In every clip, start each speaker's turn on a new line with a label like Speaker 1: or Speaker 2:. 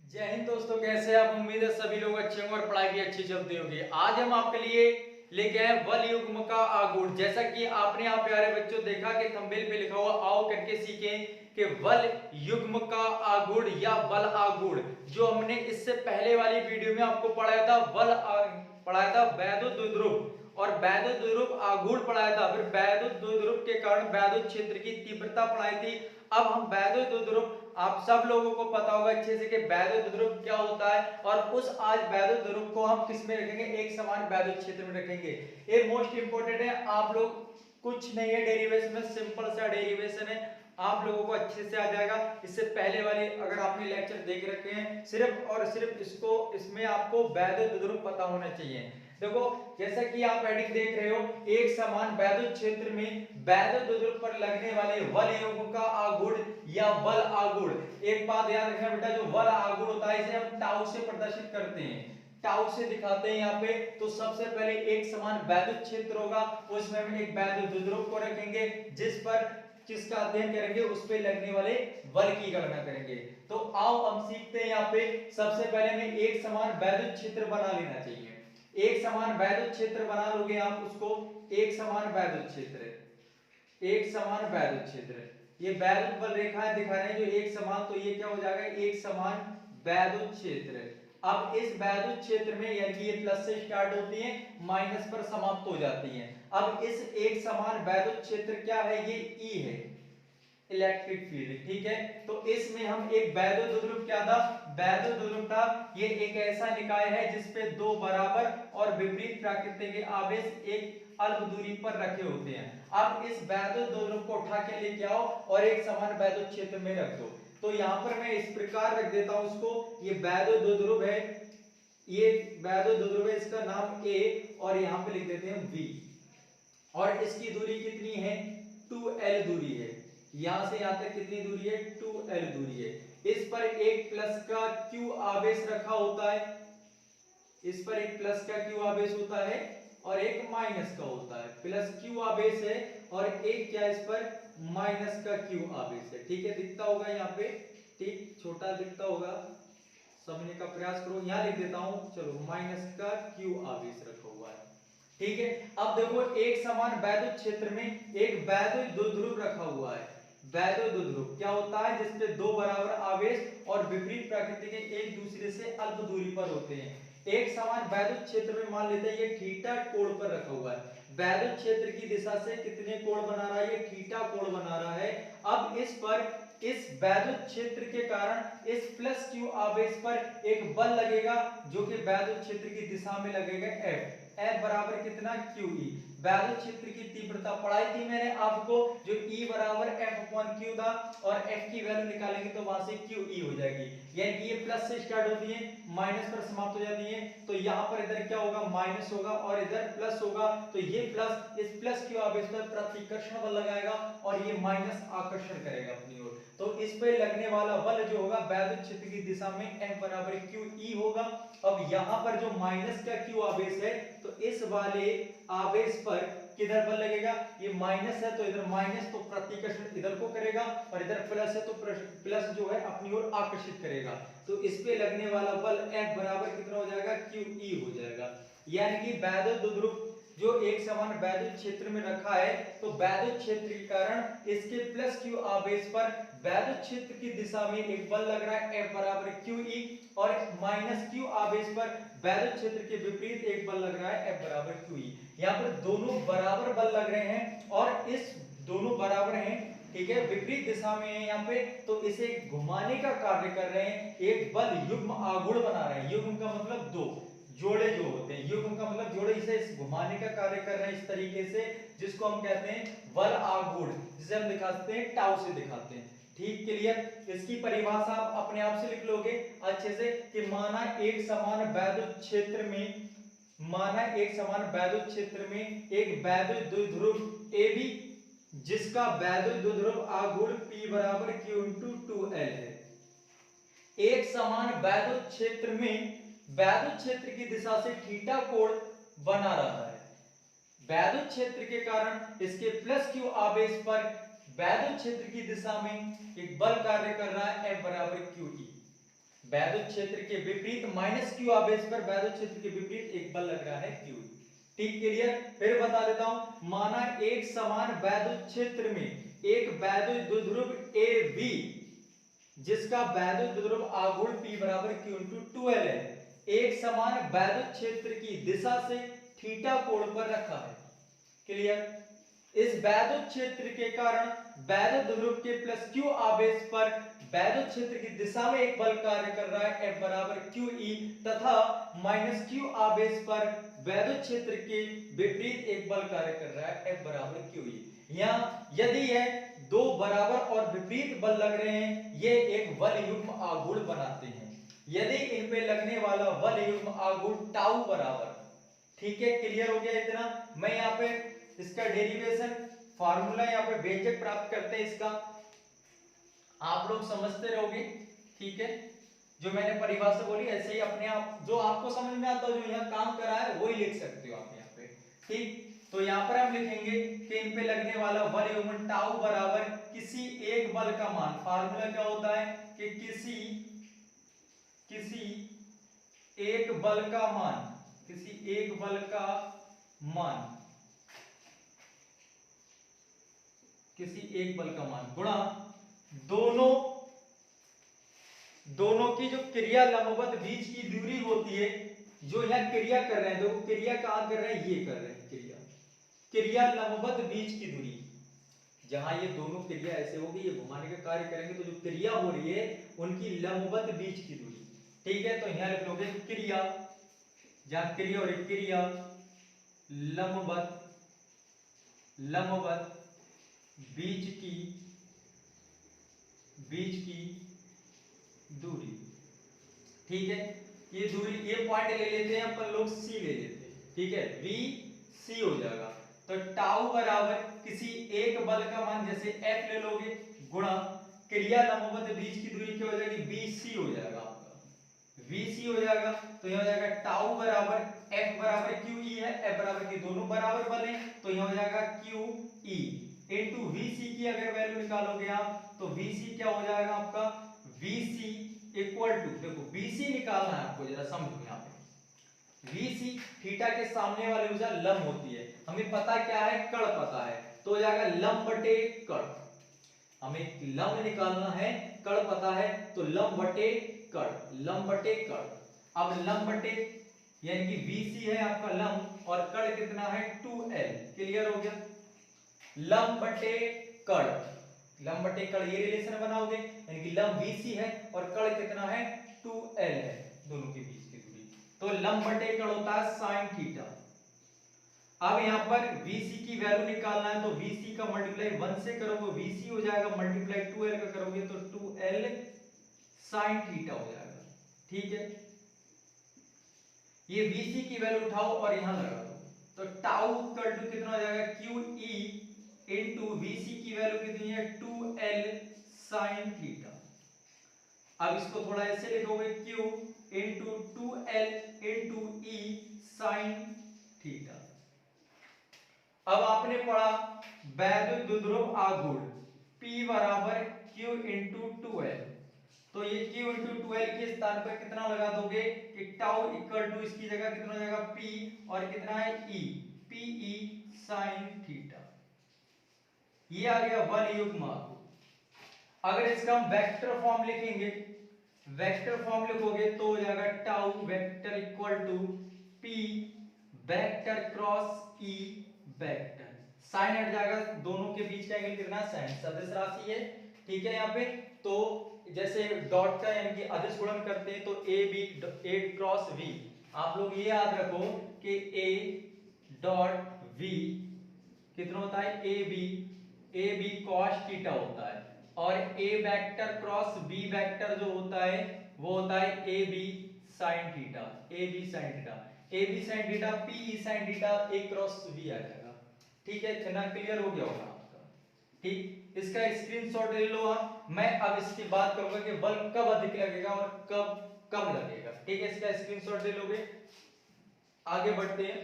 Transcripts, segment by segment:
Speaker 1: जय हिंद दोस्तों, कैसे आप? उम्मीद है सभी लोग अच्छे होंगे और पढ़ाई भी अच्छी चलती होगी। आज हम आपके लिए लेके आए वल युग्म का आगुण। जैसा कि आपने आप प्यारे बच्चों देखा कि थंबनेल पे लिखा हुआ, आओ करके सीखें कि वल युग्म का आगुण या वल आगुण। जो हमने इससे पहले वाली वीडियो में आपको पढ़ाया था पढ़ाया था वैद्युत और वैद्युत आगुण पढ़ाया था। फिर वैद्युत के कारण वैद्युत क्षेत्र की तीव्रता पढ़ाई थी। अब हम वैद्युत आप सब लोगों को पता होगा अच्छे से कि वैद्युत क्या होता है, और उस आज वैद्युत को हम किस में रखेंगे? एक समान वैद्युत क्षेत्र में रखेंगे। ये मोस्ट इंपोर्टेंट है। आप लोग कुछ नहीं है, डेरिवेशन में सिंपल सा डेरिवेशन है, आप लोगों को अच्छे से आ जाएगा। इससे पहले वाले अगर आपने लेक्चर देख रखे हैं, सिर्फ और सिर्फ इसमें आपको वैद्युत पता होना चाहिए। देखो, जैसा कि आप हेडिंग देख रहे हो, एक समान वैद्युत क्षेत्र में वैद्युत पर लगने वाले वल युग्म का आगुण या बल आगुण। एक बात याद रखना बेटा, जो बल आगुण होता है इसे हम टाउ से प्रदर्शित करते हैं, टाउ से दिखाते हैं यहाँ पे। तो सबसे पहले एक समान वैद्युत क्षेत्र होगा, उसमें हम एक वैद्युत ध्रुव को रखेंगे जिस पर किसका अध्ययन करेंगे? उस पे लगने वाले बल की गणना करेंगे। तो आओ हम सीखते हैं। यहाँ पे सबसे पहले हमें एक समान वैद्युत क्षेत्र बना लेना चाहिए। एक समान वैद्युत क्षेत्र बना लोगे आप उसको, एक समान वैद्युत क्षेत्र, एक समान वैद्युत क्षेत्र, ये वैद्युत बल रेखाएं दिखा रहे हैं जो एक समान, तो ये क्या हो जाएगा? एक समान वैद्युत क्षेत्र। अब इस वैद्युत क्षेत्र में यानी कि ये प्लस से स्टार्ट होती है, माइनस पर समाप्त हो जाती है। अब इस एक समान वैद्युत क्षेत्र क्या है? ये ई है, इलेक्ट्रिक फील्ड। ठीक है, तो इसमें हम एक वैद्युत ध्रुव क्या था? वैद्युत ध्रुव था। ये एक ऐसा निकाय है जिसपे दो बराबर और विपरीत प्रकृति के आवेश एक अल्प दूरी पर रखे होते हैं। अब इस वैद्युत ध्रुव को उठा के लेके आओ और एक समान वैद्युत क्षेत्र में रख दो। तो यहां पर मैं इस प्रकार रख देता हूं उसको, ये वैद्युत ध्रुव है, ये वैद्युत ध्रुव है, इसका नाम ए, और यहां पे लिख देते हैं वी। और इसकी दूरी कितनी है? 2l दूरी है। यहां से यहां तक कितनी दूरी है? 2l दूरी है। इस पर एक प्लस का q आवेश रखा होता है, इस पर एक प्लस का q आवेश होता है और एक माइनस का होता है। प्लस q आवेश है और एक क्या, इस पर माइनस का q आवेश है। ठीक है, दिखता होगा यहाँ पे, ठीक छोटा दिखता होगा, समझने का प्रयास करो। यहां लिख देता हूं, चलो, माइनस का q आवेश रखा हुआ है। ठीक है, अब देखो, एक समान वैद्युत क्षेत्र में एक वैद्युत द्विध्रुव रखा हुआ है। वैद्युत द्विध्रुव क्या होता है? जिसपे दो बराबर आवेश और विपरीत प्रकृति के एक दूसरे से अल्प दूरी पर होते हैं। एक समान वैद्युत क्षेत्र में मान लेते हैं ये थीटा कोण पर रखा हुआ है। वैद्युत क्षेत्र की दिशा से कितने कोण बना रहा है? ये थीटा कोण बना रहा है। अब इस पर, इस वैद्युत क्षेत्र के कारण इस प्लस q आवेश पर एक बल लगेगा जो कि वैद्युत क्षेत्र की दिशा में लगेगा F। F बराबर कितना? QE। वैद्युत क्षेत्र की तीव्रता पढ़ाई थी मैंने आपको, जो E बराबर F/Q था, और F की वैल्यू निकालेंगे तो वहां से QE हो जाएगी। यानी कि ये प्लस से स्टार्ट होती है, माइनस पर समाप्त हो जाती है। तो यहाँ पर इधर क्या होगा? माइनस होगा और इधर प्लस होगा। तो ये प्लस, इस प्लस q आवेश पर प्रतिकर्षण बल लगाएगा और ये माइनस आकर्षण करेगा अपनी ओर। तो इस पे लगने वाला बल जो होगा वैद्युत क्षेत्र की दिशा में F बराबर QE होगा। अब यहाँ पर जो माइनस का q आवेश है, तो इस वाले आवेश पर किधर बल लगेगा? ये माइनस है तो इधर माइनस, तो प्रतिकर्षण इधर को करेगा, और इधर प्लस है तो प्लस जो है अपनी ओर आकर्षित करेगा। तो इस पे लगने वाला बल F बराबर कितना हो जाएगा? QE हो जाएगा। यानी कि वैद्युत ध्रुव जो एक समान वैद्युत क्षेत्र में रखा है, तो वैद्युत क्षेत्र के कारण इसके प्लस q आवेश पर वैद्युत क्षेत्र की दिशा में एक बल लग रहा है F बराबर QE, और माइनस q आवेश पर वैद्युत क्षेत्र के विपरीत एक बल लग रहा है F बराबर QE। यहाँ पर दोनों बराबर बल लग रहे हैं और इस दोनों बराबर हैं, ठीक है, विपरीत दिशा में है यहाँ पे, तो इसे घुमाने का कार्य कर रहे हैं, एक बल युग्म आघूर्ण बना रहे हैं। युग्म का मतलब दो जोड़े जो होते हैं, युग्म का मतलब जोड़े, इसे घुमाने का कार्य कर रहे हैं इस तरीके से, जिसको हम कहते हैं बल आघूर्ण, जिसे हम दिखाते हैं टाउ से दिखाते हैं। ठीक, क्लियर? इसकी परिभाषा आप अपने आप से लिख लोगे अच्छे से कि माना एक समान वैद्युत क्षेत्र में, माना एक समान वैद्युत क्षेत्र में एक वैद्युत द्विध्रुव AB जिसका वैद्युत द्विध्रुव आघूर्ण P बराबर Q इंटू 2L है। एक समान वैद्युत क्षेत्र में वैद्युत क्षेत्र की दिशा से थीटा कोण बना रहा है। वैद्युत क्षेत्र के कारण इसके प्लस q आवेश पर वैद्युत क्षेत्र की दिशा में एक बल कार्य कर रहा है F बराबर QE। वैद्युत क्षेत्र के विपरीत माइनस क्यू आवेश पर वैद्युत क्षेत्र के विपरीत एक बल लग रहा है क्यू। ठीक, क्लियर। फिर बता देता हूं, माना एक समान वैद्युत क्षेत्र में एक वैद्युत द्विध्रुव ए बी जिसका वैद्युत द्विध्रुव आघूर्ण P बराबर Q इंटू 2L है, एक समान वैद्युत क्षेत्र की दिशा से थीटा कोण पर रखा है। क्लियर। इस वैद्युत क्षेत्र के कारण वैद्युत ध्रुव के प्लस Q आवेश पर वैद्युत क्षेत्र की दिशा में एक बल कार्य कर रहा है F बराबर QE तथा माइनस Q आवेश पर वैद्युत क्षेत्र के विपरीत एक बल कार्य कर रहा है F बराबर QE। यहाँ यदि यह दो बराबर और विपरीत बल लग रहे हैं, ये एक बल युग्म आघूर्ण बनाते हैं। यदि इन पे लगने वाला बल युग्म आघूर्ण टाउ बराबर, ठीक है, क्लियर हो गया इतना। मैं यहाँ पे इसका डेरिवेशन फार्मूला यहाँ पे व्यंजक प्राप्त करते हैं इसका, आप लोग समझते रहोगे। ठीक है, जो मैंने परिभाषा बोली ऐसे ही अपने आप जो आपको समझ में आता है, जो यहाँ काम करा है वही लिख सकते हो आप यहाँ पे। ठीक, तो यहाँ पर हम लिखेंगे कि इन पे लगने वाला बल युग्म टाउ बराबर किसी एक बल का मान, फार्मूला क्या होता है कि किसी एक बल का मान, किसी एक बल का मान, किसी एक बल का मान गुणा दोनों की जो क्रिया लंबवत बीच की दूरी होती है, जो यहाँ क्रिया कर रहे हैं, देखो क्रिया कहां कर रहे हैं, ये कर रहे हैं क्रिया लंबवत बीच की दूरी, जहां ये दोनों क्रिया ऐसे होगी, ये घुमाने का कार्य करेंगे, तो जो क्रिया हो रही है उनकी लंबवत बीच की दूरी। ठीक है, तो यहां लिख लोगे क्रिया, जहां क्रिया हो रही क्रिया लंबवत बीच की दूरी। ठीक है, ये दूरी, ये पॉइंट ले लेते हैं अपन लोग, सी ले लेते हैं। ठीक है, वी सी हो जाएगा। तो टाउ बराबर किसी एक बल का मान, जैसे F ले लोगे, गुणा क्रिया लंबवत बीच की दूरी क्या हो जाएगी, BC हो जाएगा आपका, VC हो जाएगा। तो यह हो जाएगा टाउ बराबर F बराबर QE है, F बराबर की दोनों बराबर बल हैं, तो यह हो जाएगा QE इनटू VC की अगर वैल्यू निकालोगे आप, तो VC क्या हो जाएगा आपका, VC इक्वल टू, देखो BC निकालना है आपको, जरा समझो यहाँ पे, VC थीटा के सामने वाली भुजा लंब होती है, हमें पता क्या है, कर्ण पता है, तो हो जाएगा लंब बटे कर्ण। हमें लंब निकालना है, कर्ण पता है, तो लंब बटे कर्ण, लंब बटे कर्ण। अब लंब बटे यानी कि VC है आपका लंब और कर्ण कितना है 2L। क्लियर हो गया, लंब बटे कर्ण, लंब बटे कर्ण ये रिलेशन बनाओगे, यानी कि लंब VC है और कर्ण कितना है 2L है, दोनों के बीच की दूरी, तो लंब बटे कर्ण होता है sin थीटा। अब यहां पर VC की वैल्यू निकालना है, तो VC का मल्टीप्लाई 1 से करोगे VC हो जाएगा, मल्टीप्लाई 2L का करोगे तो 2L sin थीटा हो जाएगा। ठीक है, ये VC की वैल्यू उठाओ और यहां लगा दो, तो टाउ इक्वल टू कितना हो जाएगा, QE इनटू VC की वैल्यू कितनी है 2L sin थीटा। अब इसको थोड़ा ऐसे लिखोगे, Q into 2L into E sin theta. अब आपने पढ़ा वैद्युत द्विध्रुव आघूर्ण P बराबर Q इंटू 2L, तो ये Q इंटू 2L के स्थान पर कितना लगा दोगे कि टाउ इक्वल टू, इसकी जगह कितना हो जाएगा P और कितना है E, PE sin थीटा। ये आ गया बल युग्म आघूर्ण। अगर इसका हम वेक्टर फॉर्म लिखेंगे, वेक्टर फॉर्म लिखोगे तो हो जाएगा tau vector equal to P vector cross E vector, sine हट जाएगा, दोनों के बीच का एंगल कितना साइन, सदिश राशि है। ठीक है, यहाँ पे तो जैसे डॉट का यानी कि अदिश गुणन करते हैं, तो A क्रॉस V, आप लोग ये याद रखो कि A डॉट V कितना होता है, AB cos थीटा होता है, और A vector cross B vector जो होता है वो होता है AB sin theta, AB sin theta, AB sin theta PE sin theta A cross V आ जाएगा। ठीक है, इतना क्लियर हो गया होगा आपका। ठीक, इसका स्क्रीनशॉट ले लो आप। मैं अब इसकी बात करूंगा कि बल कब अधिक लगेगा और कब कम लगेगा। ठीक है, इसका स्क्रीनशॉट ले लोगे। आगे बढ़ते हैं,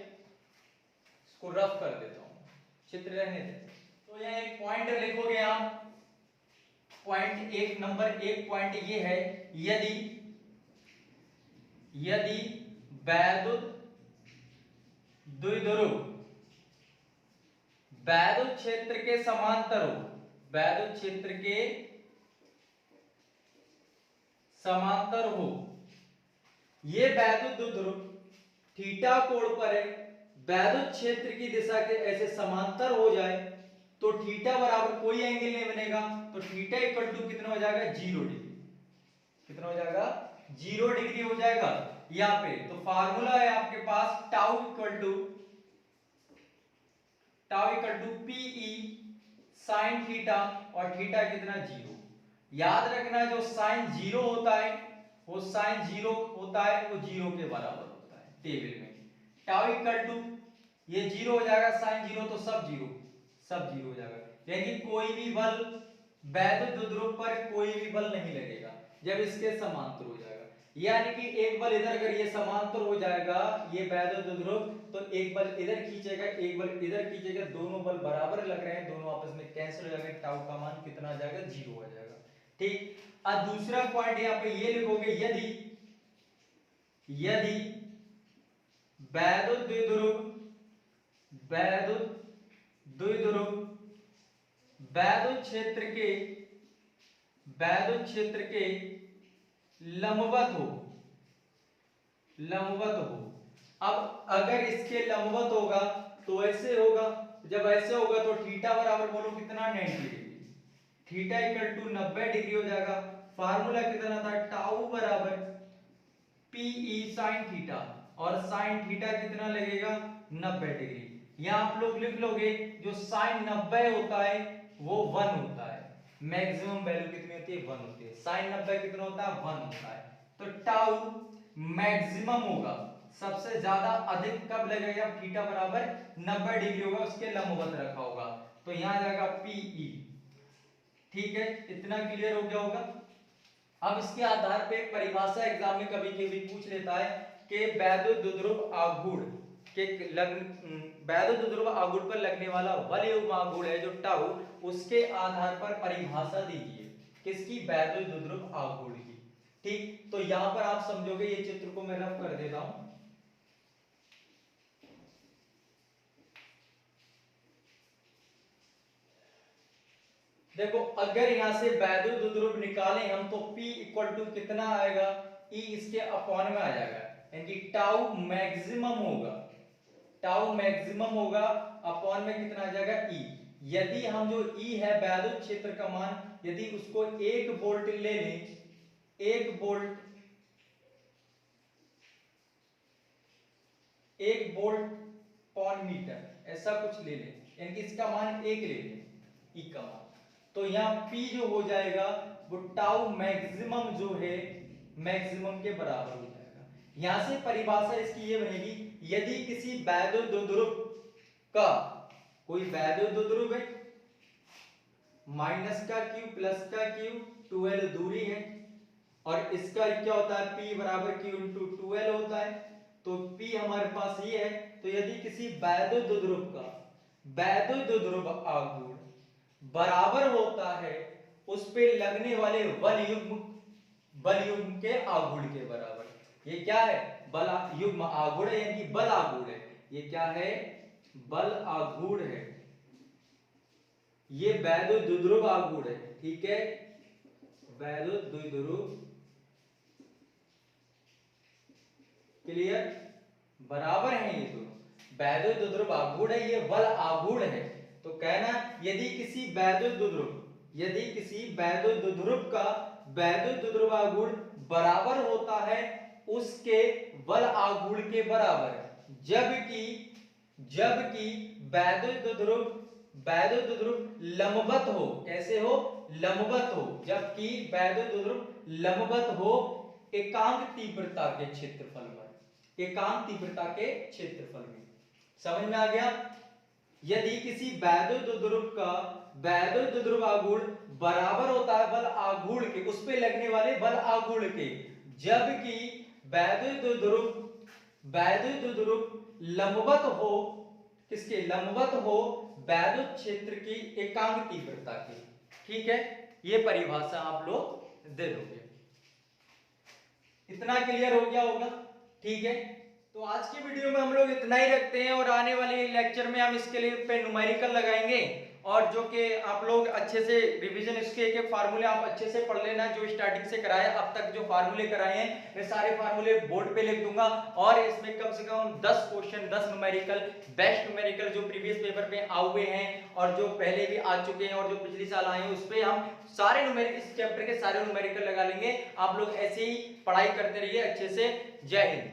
Speaker 1: इसको रफ कर देता हूं, चित्र रहने देते। तो यह एक पॉइंट लिखोगे आप, पॉइंट एक, नंबर एक पॉइंट ये है, यदि वैद्युत द्विध्रुव वैद्युत क्षेत्र के समांतर हो, वैद्युत क्षेत्र के समांतर हो, ये वैद्युत द्विध्रुव थीटा कोण पर है, वैद्युत क्षेत्र की दिशा के ऐसे समांतर हो जाए तो थीटा बराबर कोई एंगल नहीं बनेगा, तो थीटा इक्वल टू कितना हो जाएगा 0 डिग्री। कितना हो जाएगा 0 डिग्री हो जाएगा यहाँ पे। तो फार्मूला है आपके पास tau equal to p e sine theta, और थीटा कितना 0। याद रखना जो साइन 0 होता है वो साइन 0 होता है वो 0 के बराबर होता है टेबल में। टाउ इक्वल टू ये 0 हो जाएगा, साइन 0 तो सब 0 हो जाएगा, यानी कोई भी बल वैद्युत द्विध्रुव पर कोई भी बल नहीं लगेगा जब इसके समांतर हो जाएगा। यानी कि एक बल इधर अगर ये समांतर हो जाएगा ये वैद्युत द्विध्रुव, तो एक बल इधर खींचेगा एक बल इधर खींचेगा, दोनों बल बराबर लग रहे हैं, दोनों आपस में कैंसिल हो जाएगा, टाउ का मान कितना आ जाएगा 0 हो जाएगा। ठीक, अब दूसरा पॉइंट यहाँ पे ये लिखोगे, यदि वैद्युत द्विध्रुव वैद्युत क्षेत्र के लंबवत हो। अब अगर इसके लंबवत होगा तो ऐसे होगा, जब ऐसे होगा तो थीटा बराबर बोलो कितना 90 degree, theta equal to 90 degree हो जाएगा। फार्मूला कितना था टाउ बराबर पीई साइन थीटा, और साइन थीटा कितना लगेगा 90 डिग्री। यहां आप लोग लिख लोगे जो साइन 90 होता है वो 1 होता है, मैक्सिमम वैल्यू कितनी होती है 1 होती है, साइन 90 कितना होता है 1 होता है। तो टाउ मैक्सिमम होगा, सबसे ज्यादा अधिक कब लगेगा, थीटा बराबर 90 डिग्री होगा, उसके लंबवत रखा होगा, तो यहां आ जाएगा पीई। ठीक है, इतना क्लियर हो गया होगा। अब इसके आधार पे परिभाषा एग्जाम में कभी कभी पूछ लेता है कि वैद्युत द्विध्रुव आघूर्ण वैद्युत द्विध्रुव आघूर्ण पर लगने वाला बलयुग्म आघूर्ण है जो टाउ, उसके आधार पर परिभाषा दीजिए किसकी, वैद्युत द्विध्रुव आघूर्ण की। ठीक, तो यहां पर आप समझोगे, ये चित्र को मैं रफ कर देता हूं। देखो अगर यहां से वैद्युत द्विध्रुव निकालें हम तो P इक्वल टू कितना आएगा, E इसके अपॉन में आ जाएगा, यानी टाउ मैक्सिमम होगा अपॉन में कितना आ जाएगा E। यदि हम जो E है वैद्युत क्षेत्र का मान, यदि उसको 1 वोल्ट ले लें, 1 वोल्ट पर मीटर ऐसा कुछ ले लें, यानी कि इसका मान 1 ले लें E का मान, तो यहाँ P जो हो जाएगा वो टाउ मैक्सिमम जो है मैक्सिमम के बराबर हो जाएगा। यहां से परिभाषा इसकी ये बनेगी, यदि किसी वैद्युत द्विध्रुव का, कोई वैद्युत द्विध्रुव है, माइनस का क्यू प्लस का क्यू 12 दूरी है, और इसका क्या होता है P बराबर Q इंटू 12 होता है, तो P हमारे पास ये है। तो यदि किसी वैद्युत द्विध्रुव आघूर्ण बराबर होता है उस पे लगने वाले बल युग्म के आघूर्ण के बराबर, ये क्या है बल युग्म आघूर्ण है, यानी बल आघूर्ण है, ये क्या है बल आघूर्ण है, ये वैद्युत द्विध्रुव आघूर्ण है। ठीक है, वैद्युत द्विध्रुव, क्लियर, बराबर है ये दोनों, वैद्युत द्विध्रुव आघूर्ण है, ये बल आघूर्ण है। तो कहना यदि किसी वैद्युत द्विध्रुव का वैद्युत द्विध्रुव आघूर्ण बराबर होता है उसके बल आघूर्ण के बराबर, जबकि वैद्युत द्विध्रुव लंबवत हो, कैसे हो लंबवत हो, जबकि वैद्युत द्विध्रुव लंबवत हो एकांक तीव्रता के क्षेत्रफल में, समझ में आ गया। यदि किसी वैद्युत द्विध्रुव का वैद्युत द्विध्रुव आघूर्ण बराबर होता है बल आघूर्ण के, उस पे लगने वाले बल आघूर्ण के, जबकि वैद्युत द्विध्रुव लंबवत हो, किसके लंबवत हो वैद्युत क्षेत्र की एकांक तीव्रता की। ठीक है, ये परिभाषा आप लोग दे दोगे। इतना क्लियर हो गया होगा, ठीक है। तो आज की वीडियो में हम लोग इतना ही रखते हैं और आने वाले लेक्चर में हम इसके लिए पे न्यूमेरिकल लगाएंगे और जो कि आप लोग अच्छे से रिवीजन, इसके एक एक फार्मूले आप अच्छे से पढ़ लेना। जो स्टार्टिंग से कराया अब तक जो फार्मूले कराए हैं मैं सारे फार्मूले बोर्ड पे लिख दूंगा और इसमें कम से कम 10 क्वेश्चन, 10 न्यूमेरिकल, बेस्ट न्यूमेरिकल जो प्रीवियस पेपर पे आए हुए हैं और जो पहले भी आ चुके हैं और जो पिछले साल आए हैं उस पे हम सारे न्यूमेरिकल, इस चैप्टर के सारे न्यूमेरिकल लगा लेंगे। आप लोग ऐसे ही पढ़ाई करते रहिए अच्छे से। जय हिंद।